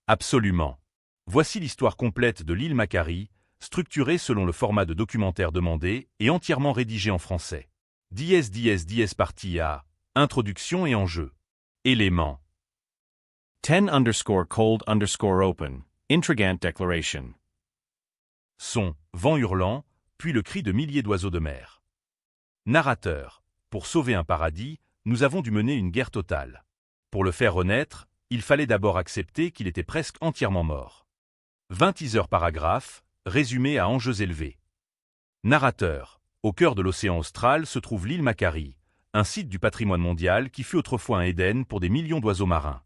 Absolument. Voici l'histoire complète de l'île Macquarie, structurée selon le format de documentaire demandé et entièrement rédigé en français. Partie A. Introduction et enjeux. Éléments. 10_cold_open. Intrigant declaration. Son, vent hurlant, puis le cri de milliers d'oiseaux de mer. Narrateur. Pour sauver un paradis, nous avons dû mener une guerre totale. Pour le faire renaître, il fallait d'abord accepter qu'il était presque entièrement mort. 20 teaser paragraphes, résumé à enjeux élevés. Narrateur. Au cœur de l'océan austral se trouve l'île Macquarie, un site du patrimoine mondial qui fut autrefois un Éden pour des millions d'oiseaux marins.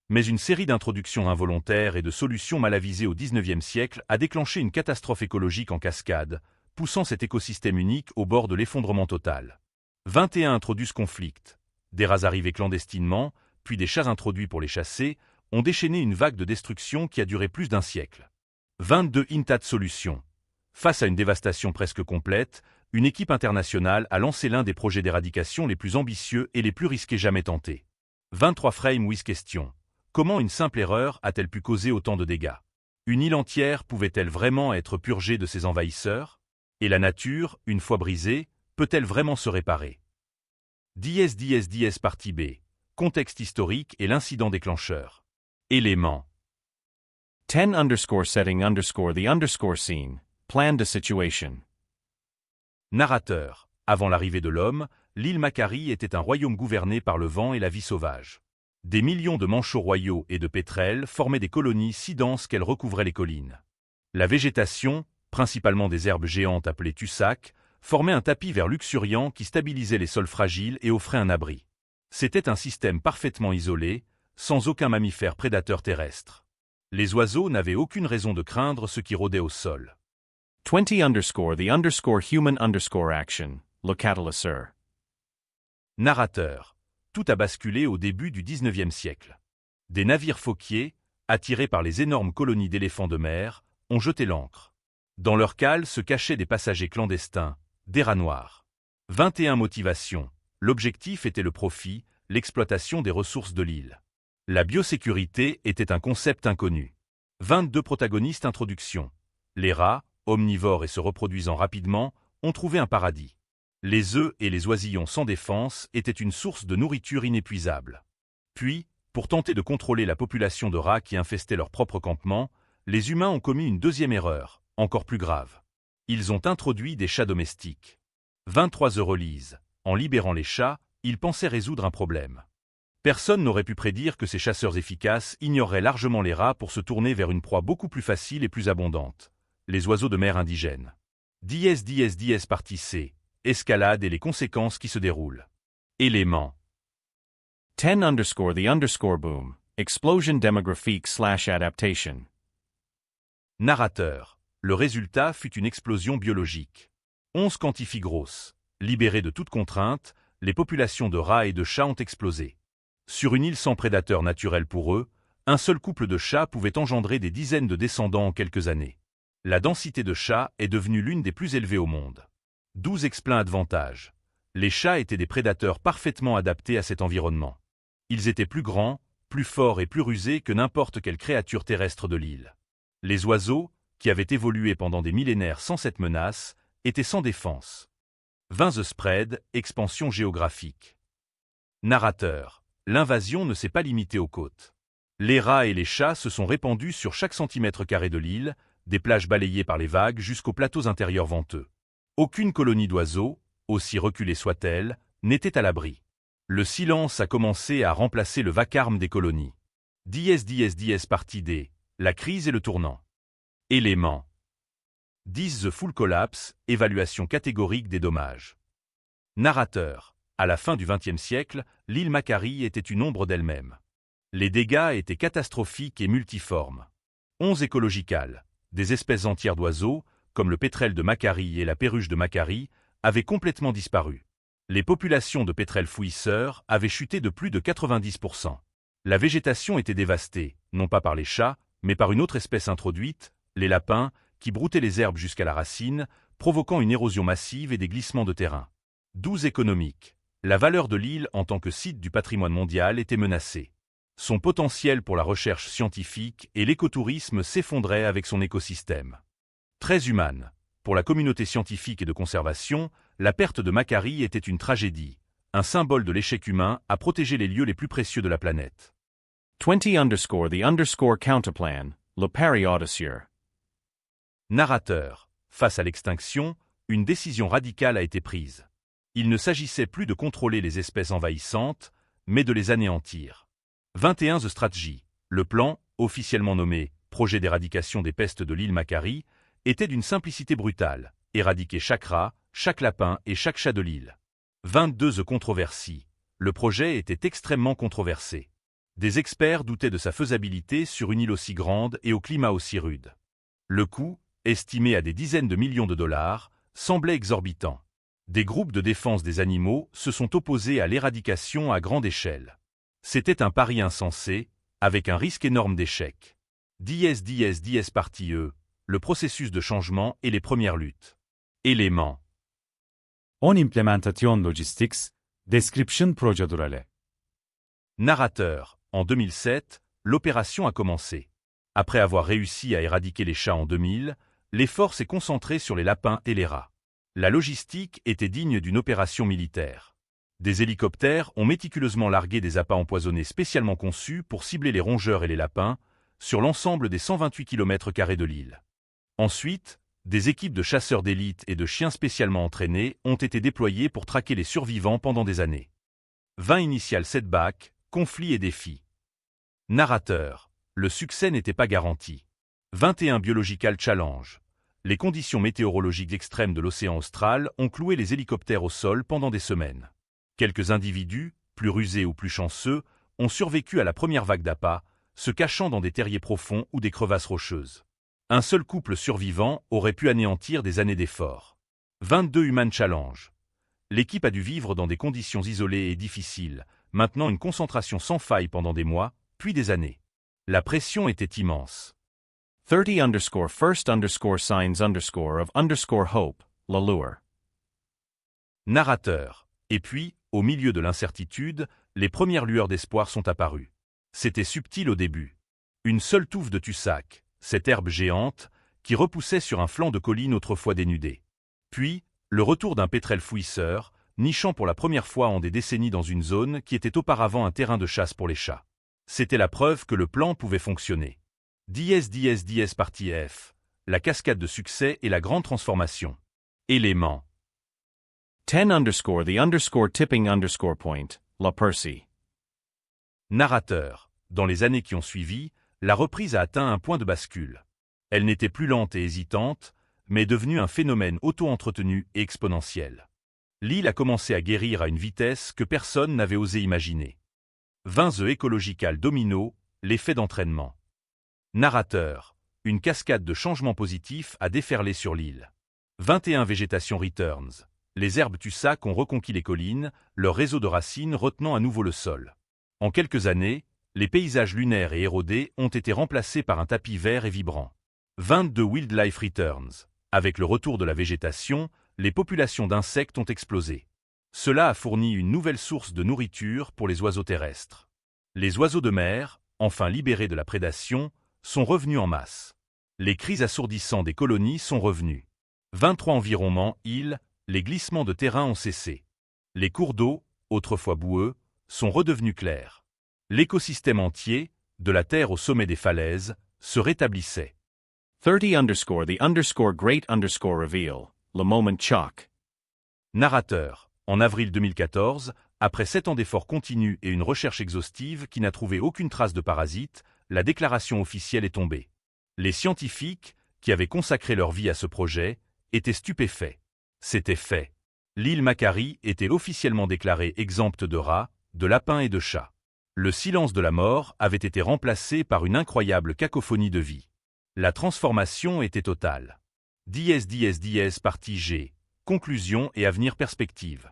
Mais une série d'introductions involontaires et de solutions mal avisées au XIXe siècle a déclenché une catastrophe écologique en cascade, poussant cet écosystème unique au bord de l'effondrement total. 21 introduits conflicts. Des rats arrivés clandestinement, puis des chats introduits pour les chasser, ont déchaîné une vague de destruction qui a duré plus d'un siècle. 22 tas de solutions. Face à une dévastation presque complète, une équipe internationale a lancé l'un des projets d'éradication les plus ambitieux et les plus risqués jamais tentés. 23 frame with question. Comment une simple erreur a-t-elle pu causer autant de dégâts? Une île entière pouvait-elle vraiment être purgée de ses envahisseurs? Et la nature, une fois brisée, peut-elle vraiment se réparer? Partie B. Contexte historique et l'incident déclencheur. Éléments. 10_setting_the_scene. Plan de situation. Narrateur. Avant l'arrivée de l'homme, l'île Macquarie était un royaume gouverné par le vent et la vie sauvage. Des millions de manchots royaux et de pétrels formaient des colonies si denses qu'elles recouvraient les collines. La végétation, principalement des herbes géantes appelées tussacs, formait un tapis vert luxuriant qui stabilisait les sols fragiles et offrait un abri. C'était un système parfaitement isolé, sans aucun mammifère prédateur terrestre. Les oiseaux n'avaient aucune raison de craindre ce qui rôdait au sol. 20_the_human_action. Le catalyseur. Narrateur. Tout a basculé au début du XIXe siècle. Des navires phoquiers, attirés par les énormes colonies d'éléphants de mer, ont jeté l'ancre. Dans leurs cales se cachaient des passagers clandestins, des rats noirs. 21 motivations. L'objectif était le profit, l'exploitation des ressources de l'île. La biosécurité était un concept inconnu. 22 protagonistes introduction. Les rats, omnivores et se reproduisant rapidement, ont trouvé un paradis. Les œufs et les oisillons sans défense étaient une source de nourriture inépuisable. Puis, pour tenter de contrôler la population de rats qui infestait leur propre campement, les humains ont commis une deuxième erreur, encore plus grave. Ils ont introduit des chats domestiques. 23 Eurolise. En libérant les chats, ils pensaient résoudre un problème. Personne n'aurait pu prédire que ces chasseurs efficaces ignoreraient largement les rats pour se tourner vers une proie beaucoup plus facile et plus abondante. Les oiseaux de mer indigènes. Partie C. Escalade et les conséquences qui se déroulent. Éléments. 10_the_boom. Explosion demographique/adaptation. Narrateur. Le résultat fut une explosion biologique. 11 quantifies grosses. Libérées de toute contrainte, les populations de rats et de chats ont explosé. Sur une île sans prédateurs naturels pour eux, un seul couple de chats pouvait engendrer des dizaines de descendants en quelques années. La densité de chats est devenue l'une des plus élevées au monde. 12 explains avantages. Les chats étaient des prédateurs parfaitement adaptés à cet environnement. Ils étaient plus grands, plus forts et plus rusés que n'importe quelle créature terrestre de l'île. Les oiseaux, qui avaient évolué pendant des millénaires sans cette menace, étaient sans défense. 20 The Spread, expansion géographique. Narrateur. L'invasion ne s'est pas limitée aux côtes. Les rats et les chats se sont répandus sur chaque centimètre carré de l'île, des plages balayées par les vagues jusqu'aux plateaux intérieurs venteux. Aucune colonie d'oiseaux, aussi reculée soit-elle, n'était à l'abri. Le silence a commencé à remplacer le vacarme des colonies. Partie D. La crise et le tournant. Éléments. 10 The Full Collapse, évaluation catégorique des dommages. Narrateur. À la fin du XXe siècle, l'île Macquarie était une ombre d'elle-même. Les dégâts étaient catastrophiques et multiformes. 11 écologicales. Des espèces entières d'oiseaux, comme le pétrel de Macquarie et la perruche de Macquarie, avaient complètement disparu. Les populations de pétrels fouisseurs avaient chuté de plus de 90%. La végétation était dévastée, non pas par les chats, mais par une autre espèce introduite, les lapins, qui broutaient les herbes jusqu'à la racine, provoquant une érosion massive et des glissements de terrain. 12 économiques. La valeur de l'île en tant que site du patrimoine mondial était menacée. Son potentiel pour la recherche scientifique et l'écotourisme s'effondrait avec son écosystème. Très humane. Pour la communauté scientifique et de conservation, la perte de Macquarie était une tragédie, un symbole de l'échec humain à protéger les lieux les plus précieux de la planète. 20_the_ counterplan, le pari audacieux. Narrateur. Face à l'extinction, une décision radicale a été prise. Il ne s'agissait plus de contrôler les espèces envahissantes, mais de les anéantir. 21 The Strategy, le plan, officiellement nommé « Projet d'éradication des pestes de l'île Macquarie », était d'une simplicité brutale, éradiquer chaque rat, chaque lapin et chaque chat de l'île. 22 The Controversy, le projet était extrêmement controversé. Des experts doutaient de sa faisabilité sur une île aussi grande et au climat aussi rude. Le coût, estimé à des dizaines de millions de dollars, semblait exorbitant. Des groupes de défense des animaux se sont opposés à l'éradication à grande échelle. C'était un pari insensé, avec un risque énorme d'échec. 10 partie E, le processus de changement et les premières luttes. Éléments. On implementation logistics, description procedurale. Narrateur. En 2007, l'opération a commencé. Après avoir réussi à éradiquer les chats en 2000, l'effort s'est concentré sur les lapins et les rats. La logistique était digne d'une opération militaire. Des hélicoptères ont méticuleusement largué des appâts empoisonnés spécialement conçus pour cibler les rongeurs et les lapins, sur l'ensemble des 128 km² de l'île. Ensuite, des équipes de chasseurs d'élite et de chiens spécialement entraînés ont été déployés pour traquer les survivants pendant des années. 20 Initial Setback, conflits et défis. Narrateur. Le succès n'était pas garanti. 21 Biological Challenge. Les conditions météorologiques extrêmes de l'océan austral ont cloué les hélicoptères au sol pendant des semaines. Quelques individus, plus rusés ou plus chanceux, ont survécu à la première vague d'appâts, se cachant dans des terriers profonds ou des crevasses rocheuses. Un seul couple survivant aurait pu anéantir des années d'efforts. 22 Human Challenge. L'équipe a dû vivre dans des conditions isolées et difficiles, maintenant une concentration sans faille pendant des mois, puis des années. La pression était immense. 30_first_signs_of_hope, l'allure. Narrateur. Et puis, au milieu de l'incertitude, les premières lueurs d'espoir sont apparues. C'était subtil au début. Une seule touffe de tussac, cette herbe géante, qui repoussait sur un flanc de colline autrefois dénudé. Puis, le retour d'un pétrel fouisseur, nichant pour la première fois en des décennies dans une zone qui était auparavant un terrain de chasse pour les chats. C'était la preuve que le plan pouvait fonctionner. 10 partie F, la cascade de succès et la grande transformation. Éléments. 10_the_tipping_point, la Percy. Narrateur. Dans les années qui ont suivi, la reprise a atteint un point de bascule. Elle n'était plus lente et hésitante, mais est devenue un phénomène auto-entretenu et exponentiel. L'île a commencé à guérir à une vitesse que personne n'avait osé imaginer. 20 The Ecological Domino, l'effet d'entraînement. Narrateur. Une cascade de changements positifs a déferlé sur l'île. 21 Vegetation Returns. Les herbes tussac ont reconquis les collines, leur réseau de racines retenant à nouveau le sol. En quelques années, les paysages lunaires et érodés ont été remplacés par un tapis vert et vibrant. 22 Wildlife Returns. Avec le retour de la végétation, les populations d'insectes ont explosé. Cela a fourni une nouvelle source de nourriture pour les oiseaux terrestres. Les oiseaux de mer, enfin libérés de la prédation, sont revenus en masse. Les cris assourdissants des colonies sont revenus. 23 Environnement, îles, les glissements de terrain ont cessé. Les cours d'eau, autrefois boueux, sont redevenus clairs. L'écosystème entier, de la terre au sommet des falaises, se rétablissait. 30_the_great_reveal, le moment choc. Narrateur. En avril 2014, après 7 ans d'efforts continus et une recherche exhaustive qui n'a trouvé aucune trace de parasites, la déclaration officielle est tombée. Les scientifiques, qui avaient consacré leur vie à ce projet, étaient stupéfaits. C'était fait. L'île Macquarie était officiellement déclarée exempte de rats, de lapins et de chats. Le silence de la mort avait été remplacé par une incroyable cacophonie de vie. La transformation était totale. 10 partie G. Conclusion et avenir perspective.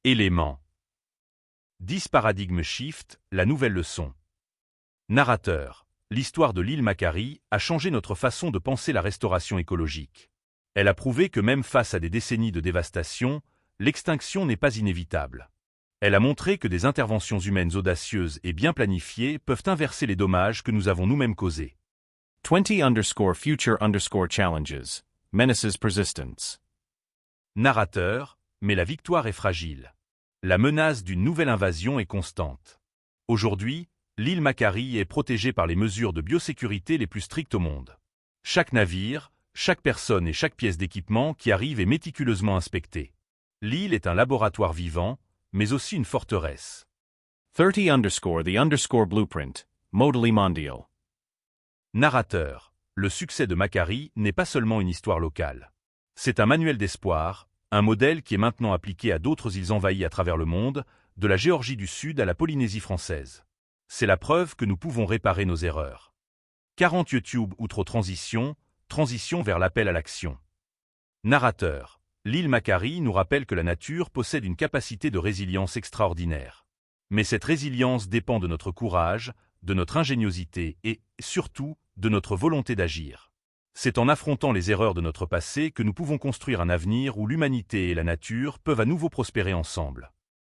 Éléments. 10 Paradigme Shift, la nouvelle leçon. Narrateur. L'histoire de l'île Macquarie a changé notre façon de penser la restauration écologique. Elle a prouvé que même face à des décennies de dévastation, l'extinction n'est pas inévitable. Elle a montré que des interventions humaines audacieuses et bien planifiées peuvent inverser les dommages que nous avons nous-mêmes causés. 20_future_ challenges. Menaces persistence. Narrateur, mais la victoire est fragile. La menace d'une nouvelle invasion est constante. Aujourd'hui, l'île Macquarie est protégée par les mesures de biosécurité les plus strictes au monde. Chaque navire, chaque personne et chaque pièce d'équipement qui arrive est méticuleusement inspectée. L'île est un laboratoire vivant, mais aussi une forteresse. 30_the_ blueprint. Modally mondial. Narrateur, le succès de Macquarie n'est pas seulement une histoire locale. C'est un manuel d'espoir, un modèle qui est maintenant appliqué à d'autres îles envahies à travers le monde, de la Géorgie du Sud à la Polynésie française. C'est la preuve que nous pouvons réparer nos erreurs. 40 YouTube outre-transition, transition vers l'appel à l'action. Narrateur, l'île Macquarie nous rappelle que la nature possède une capacité de résilience extraordinaire. Mais cette résilience dépend de notre courage, de notre ingéniosité et, surtout, de notre volonté d'agir. C'est en affrontant les erreurs de notre passé que nous pouvons construire un avenir où l'humanité et la nature peuvent à nouveau prospérer ensemble.